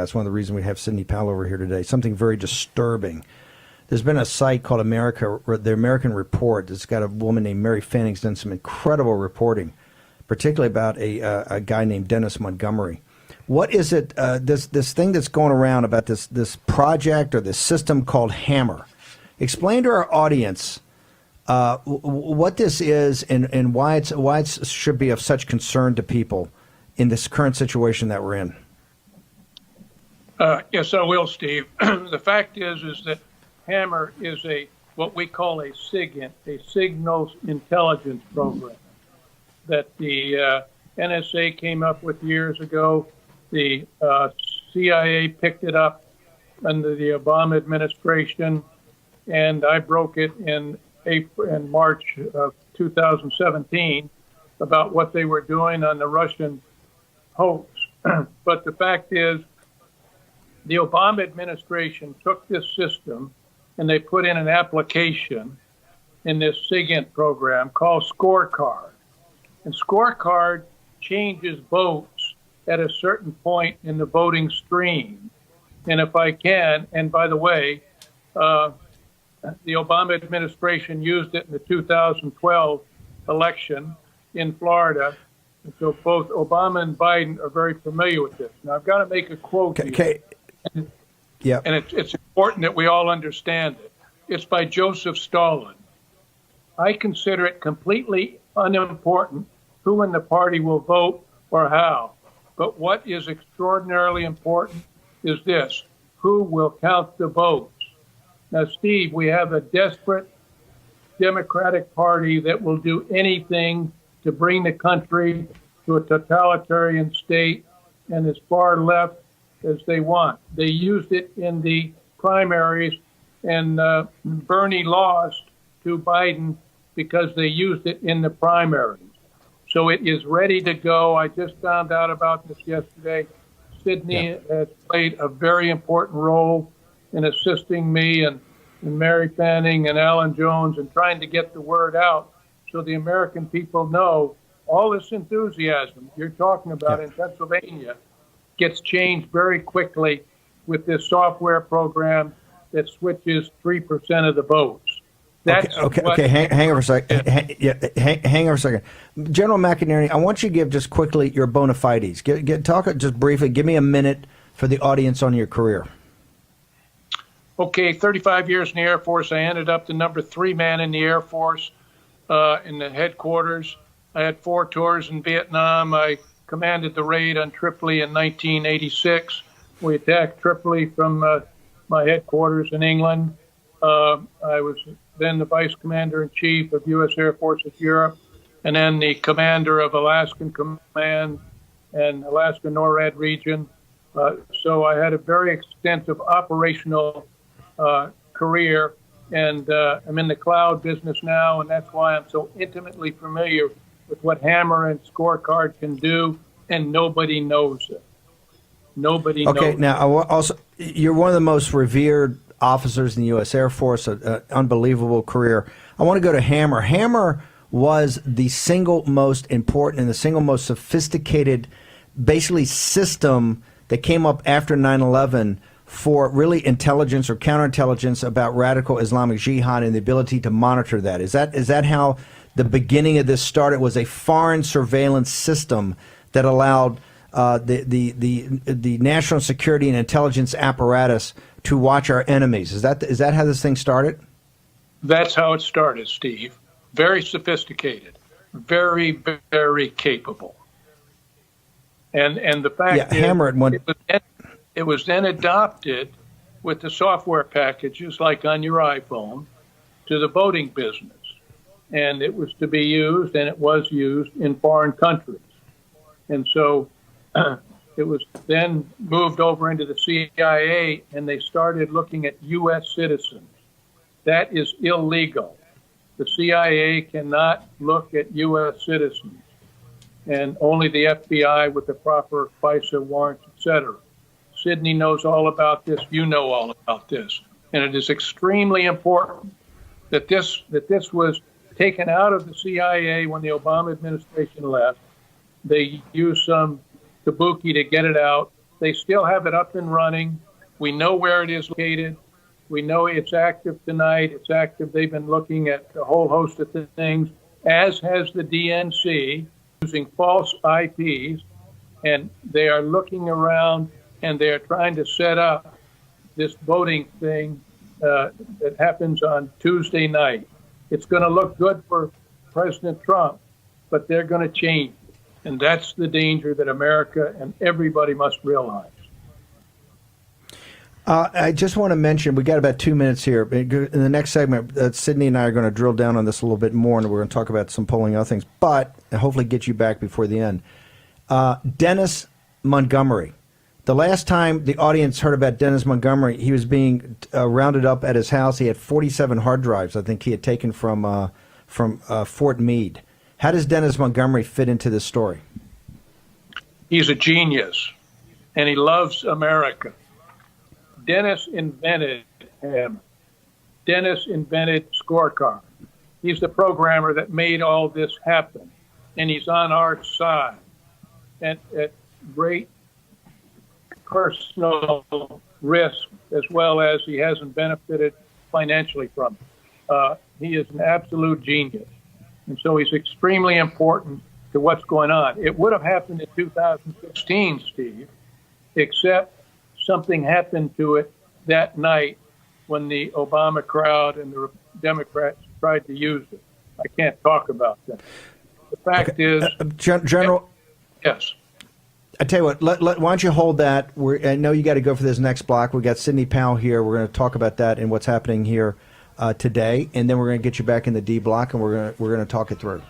That's one of the reasons we have Sidney Powell over here today. Something very disturbing. There's been a site called the American Report. It's got a woman named Mary Fanning's done some incredible reporting, particularly about a guy named Dennis Montgomery. What is it? This thing that's going around about this project or this system called Hammer. Explain to our audience what this is and why it should be of such concern to people in this current situation that we're in. Yes, I will, Steve. The fact is that Hammer is what we call a SIGINT, a signals intelligence program that the NSA came up with years ago. The CIA picked it up under the Obama administration, and I broke it in March of 2017 about what they were doing on the Russian hoax. But the fact is, the Obama administration took this system and they put in an application in this SIGINT program called Scorecard. And Scorecard changes votes at a certain point in the voting stream. And if I can, and by the way, the Obama administration used it in the 2012 election in Florida. And so both Obama and Biden are very familiar with this. Now, I've got to make a quote here. Okay. Yeah. And it's important that we all understand it. It's by Joseph Stalin. I consider it completely unimportant who in the party will vote or how. But what is extraordinarily important is this: who will count the votes? Now, Steve, we have a desperate Democratic Party that will do anything to bring the country to a totalitarian state and as far left as they want. They used it in the primaries, and Bernie lost to Biden because they used it in the primaries. So it is ready to go. I just found out about this yesterday. Sidney has played a very important role in assisting me and Mary Fanning and Alan Jones in trying to get the word out so the American people know all this enthusiasm you're talking about in Pennsylvania gets changed very quickly with this software program that switches 3% of the votes. Okay. Hang on for a second. Hang on for a second. General McInerney, I want you to give just quickly your bona fides. Talk just briefly. Give me a minute for the audience on your career. Okay, 35 years in the Air Force. I ended up the number 3 man in the Air Force in the headquarters. I had 4 tours in Vietnam. I commanded the raid on Tripoli in 1986. We attacked Tripoli from my headquarters in England. I was then the Vice Commander-in-Chief of U.S. Air Forces Europe, and then the Commander of Alaskan Command and Alaska NORAD region. So I had a very extensive operational career, and I'm in the cloud business now, and that's why I'm so intimately familiar with what Hammer and Scorecard can do, and nobody knows it. Nobody knows. Okay, now also, you're one of the most revered officers in the U.S. Air Force, an unbelievable career. I want to go to Hammer. Hammer was the single most important and the single most sophisticated, basically, system that came up after 9/11 for really intelligence or counterintelligence about radical Islamic Jihad and the ability to monitor that. Is that how the beginning of this started? Was a foreign surveillance system that allowed the national security and intelligence apparatus to watch our enemies. Is that how this thing started? That's how it started, Steve. Very sophisticated, very, very capable. And the fact is, it was then adopted with the software packages like on your iPhone to the voting business. And it was to be used, and it was used in foreign countries. And so it was then moved over into the CIA, and they started looking at U.S. citizens. That is illegal. The CIA cannot look at U.S. citizens, and only the FBI with the proper FISA warrants, etc. Sidney knows all about this. You know all about this. And it is extremely important that this was taken out of the CIA when the Obama administration left. They used some kabuki to get it out. They still have it up and running. We know where it is located. We know it's active tonight. It's active. They've been looking at a whole host of things, as has the DNC, using false IPs. And they are looking around and they're trying to set up this voting thing that happens on Tuesday night. It's going to look good for President Trump, but they're going to change it. And that's the danger that America and everybody must realize. I just want to mention, we got about 2 minutes here. In the next segment, Sydney and I are going to drill down on this a little bit more, and we're going to talk about some polling and other things, but hopefully get you back before the end. Dennis Montgomery. The last time the audience heard about Dennis Montgomery, he was being rounded up at his house. He had 47 hard drives, I think he had taken from Fort Meade. How does Dennis Montgomery fit into this story? He's a genius, and he loves America. Dennis invented him. Dennis invented Scorecard. He's the programmer that made all this happen, and he's on our side at great personal risk, as well as he hasn't benefited financially from it. He is an absolute genius, and so he's extremely important to what's going on. It would have happened in 2016, Steve, except something happened to it that night when the Obama crowd and the Democrats tried to use it. I can't talk about that. The fact is... General... Yes. I tell you what, why don't you hold that? I know you got to go for this next block. We got Sidney Powell here. We're going to talk about that and what's happening here today, and then we're going to get you back in the D block, and we're going to talk it through.